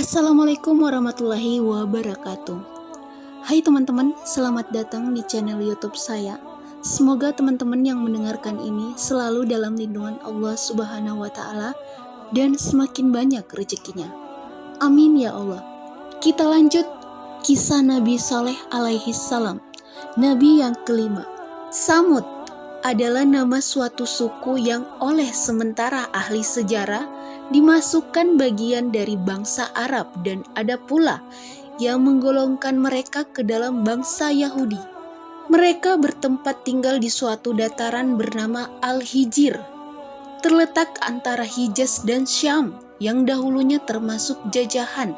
Assalamualaikum warahmatullahi wabarakatuh. Hai teman-teman, selamat datang di channel YouTube saya. Semoga teman-teman yang mendengarkan ini selalu dalam lindungan Allah Subhanahu wa Ta'ala dan semakin banyak rezekinya. Amin ya Allah. Kita lanjut kisah Nabi Saleh alaihi salam. Nabi yang kelima. Samud adalah nama suatu suku yang oleh sementara ahli sejarah dimasukkan bagian dari bangsa Arab, dan ada pula yang menggolongkan mereka ke dalam bangsa Yahudi. Mereka bertempat tinggal di suatu dataran bernama Al-Hijr, terletak antara Hijaz dan Syam yang dahulunya termasuk jajahan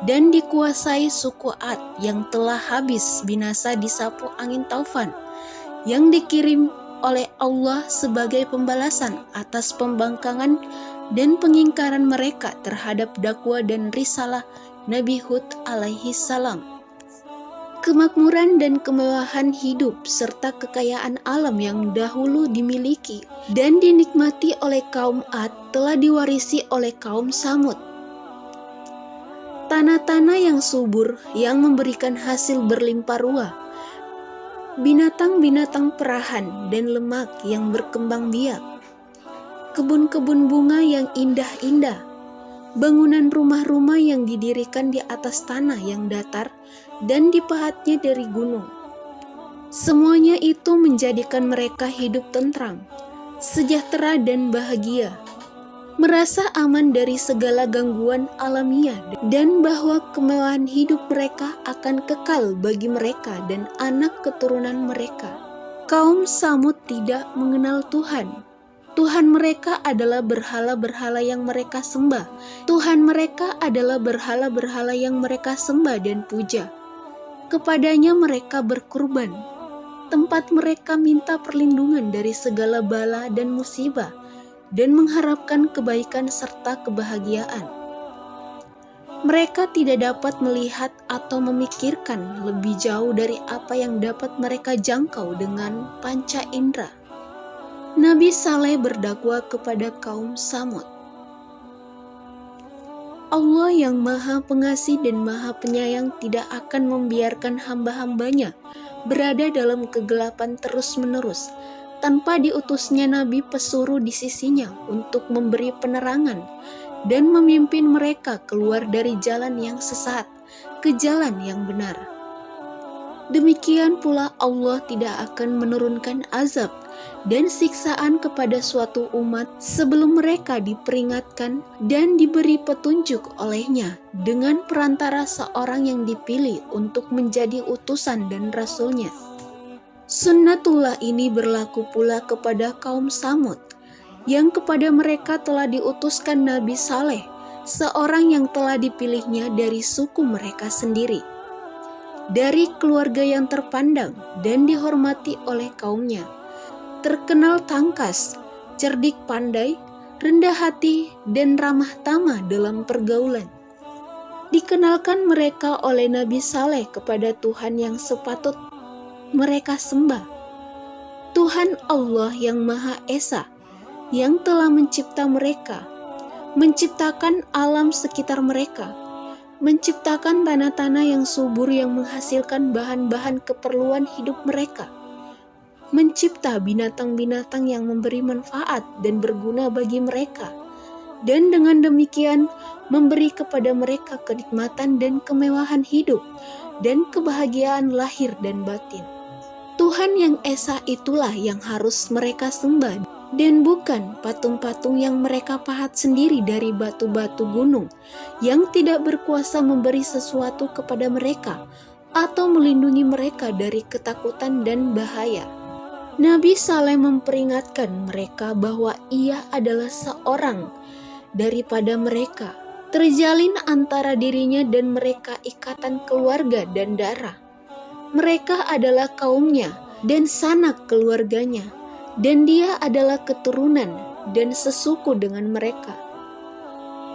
dan dikuasai suku Ad yang telah habis binasa disapu angin taufan yang dikirim oleh Allah sebagai pembalasan atas pembangkangan dan pengingkaran mereka terhadap dakwah dan risalah Nabi Hud alaihi salam. Kemakmuran dan kemewahan hidup serta kekayaan alam yang dahulu dimiliki dan dinikmati oleh kaum Ad telah diwarisi oleh kaum Samud. Tanah-tanah yang subur yang memberikan hasil berlimpah ruah, binatang-binatang perahan dan lemak yang berkembang biak, kebun-kebun bunga yang indah-indah, bangunan rumah-rumah yang didirikan di atas tanah yang datar dan dipahatnya dari gunung. Semuanya itu menjadikan mereka hidup tentram, sejahtera dan bahagia, merasa aman dari segala gangguan alamiah, dan bahwa kemewahan hidup mereka akan kekal bagi mereka dan anak keturunan mereka. Kaum Samud tidak mengenal Tuhan. Tuhan mereka adalah berhala-berhala yang mereka sembah. Tuhan mereka adalah berhala-berhala yang mereka sembah dan puja. Kepadanya mereka berkurban. Tempat mereka minta perlindungan dari segala bala dan musibah, dan mengharapkan kebaikan serta kebahagiaan. Mereka tidak dapat melihat atau memikirkan lebih jauh dari apa yang dapat mereka jangkau dengan panca indera. Nabi Saleh berdakwah kepada kaum Samud. Allah yang Maha Pengasih dan Maha Penyayang tidak akan membiarkan hamba-hambanya berada dalam kegelapan terus-menerus tanpa diutusnya Nabi pesuruh di sisinya untuk memberi penerangan dan memimpin mereka keluar dari jalan yang sesat ke jalan yang benar. Demikian pula Allah tidak akan menurunkan azab dan siksaan kepada suatu umat sebelum mereka diperingatkan dan diberi petunjuk olehnya dengan perantara seorang yang dipilih untuk menjadi utusan dan rasulnya. Sunnatullah ini berlaku pula kepada kaum Samud, yang kepada mereka telah diutuskan Nabi Saleh, seorang yang telah dipilihnya dari suku mereka sendiri, dari keluarga yang terpandang dan dihormati oleh kaumnya, terkenal tangkas, cerdik pandai, rendah hati, dan ramah tamah dalam pergaulan. Dikenalkan mereka oleh Nabi Saleh kepada Tuhan yang sepatut mereka sembah, Tuhan Allah yang Maha Esa, yang telah mencipta mereka, menciptakan alam sekitar mereka, menciptakan tanah-tanah yang subur yang menghasilkan bahan-bahan keperluan hidup mereka, mencipta binatang-binatang yang memberi manfaat dan berguna bagi mereka, dan dengan demikian memberi kepada mereka kenikmatan dan kemewahan hidup dan kebahagiaan lahir dan batin. Tuhan yang Esa itulah yang harus mereka sembah, dan bukan patung-patung yang mereka pahat sendiri dari batu-batu gunung yang tidak berkuasa memberi sesuatu kepada mereka atau melindungi mereka dari ketakutan dan bahaya. Nabi Saleh memperingatkan mereka bahwa ia adalah seorang daripada mereka, terjalin antara dirinya dan mereka ikatan keluarga dan darah. Mereka adalah kaumnya dan sanak keluarganya, dan dia adalah keturunan dan sesuku dengan mereka.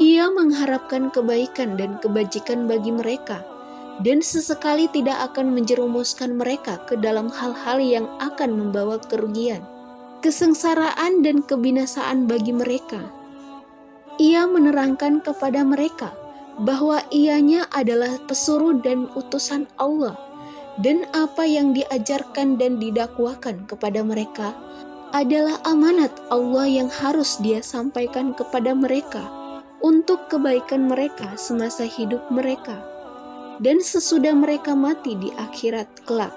Ia mengharapkan kebaikan dan kebajikan bagi mereka, dan sesekali tidak akan menjerumuskan mereka ke dalam hal-hal yang akan membawa kerugian, kesengsaraan, dan kebinasaan bagi mereka. Ia menerangkan kepada mereka bahwa ianya adalah pesuruh dan utusan Allah, dan apa yang diajarkan dan didakwakan kepada mereka adalah amanat Allah yang harus Dia sampaikan kepada mereka untuk kebaikan mereka semasa hidup mereka dan sesudah mereka mati di akhirat kelak.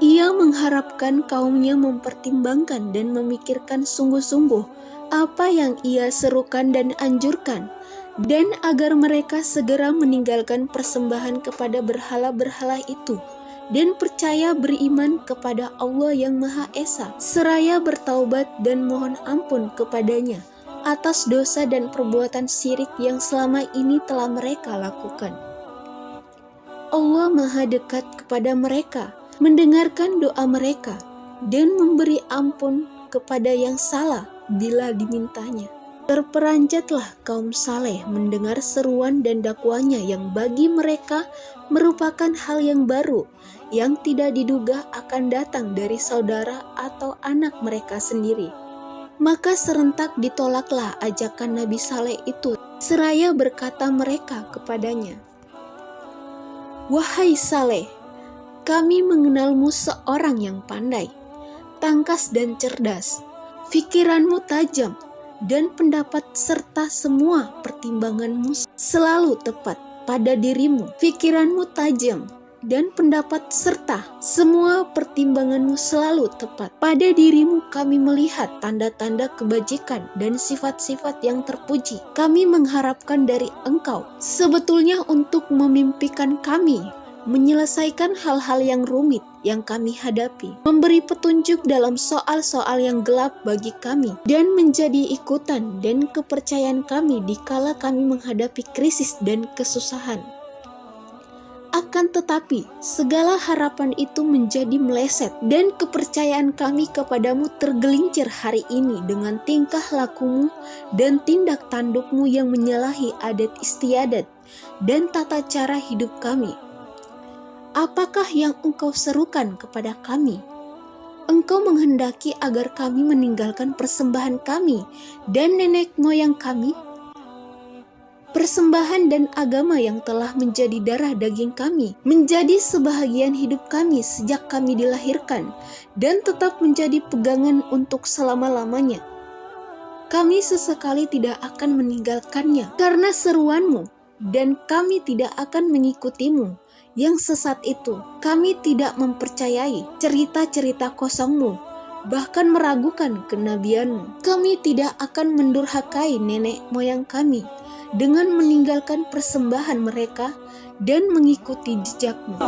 Ia mengharapkan kaumnya mempertimbangkan dan memikirkan sungguh-sungguh apa yang Ia serukan dan anjurkan, dan agar mereka segera meninggalkan persembahan kepada berhala-berhala itu dan percaya beriman kepada Allah yang Maha Esa, seraya bertaubat dan mohon ampun kepadanya atas dosa dan perbuatan syirik yang selama ini telah mereka lakukan. Allah Maha dekat kepada mereka, mendengarkan doa mereka, dan memberi ampun kepada yang salah bila dimintanya. Terperanjatlah kaum saleh mendengar seruan dan dakwanya yang bagi mereka merupakan hal yang baru, yang tidak diduga akan datang dari saudara atau anak mereka sendiri. Maka serentak ditolaklah ajakan Nabi Saleh itu, seraya berkata mereka kepadanya, "Wahai Saleh, kami mengenalmu seorang yang pandai, tangkas dan cerdas, pikiranmu tajam, dan pendapat serta semua pertimbanganmu selalu tepat pada dirimu. Pikiranmu tajam dan pendapat serta semua pertimbanganmu selalu tepat pada dirimu. Kami melihat tanda-tanda kebajikan dan sifat-sifat yang terpuji. Kami mengharapkan dari engkau sebetulnya untuk memimpikan kami menyelesaikan hal-hal yang rumit yang kami hadapi, memberi petunjuk dalam soal-soal yang gelap bagi kami, dan menjadi ikutan dan kepercayaan kami dikala kami menghadapi krisis dan kesusahan. Akan tetapi, segala harapan itu menjadi meleset, dan kepercayaan kami kepadamu tergelincir hari ini dengan tingkah lakumu dan tindak tandukmu yang menyalahi adat istiadat dan tata cara hidup kami. Apakah yang engkau serukan kepada kami? Engkau menghendaki agar kami meninggalkan persembahan kami dan nenek moyang kami, persembahan dan agama yang telah menjadi darah daging kami, menjadi sebahagian hidup kami sejak kami dilahirkan, dan tetap menjadi pegangan untuk selama-lamanya. Kami sesekali tidak akan meninggalkannya karena seruanmu, dan kami tidak akan mengikutimu yang sesat itu. Kami tidak mempercayai cerita-cerita kosongmu, bahkan meragukan kenabianmu. Kami tidak akan mendurhakai nenek moyang kami dengan meninggalkan persembahan mereka dan mengikuti jejakmu.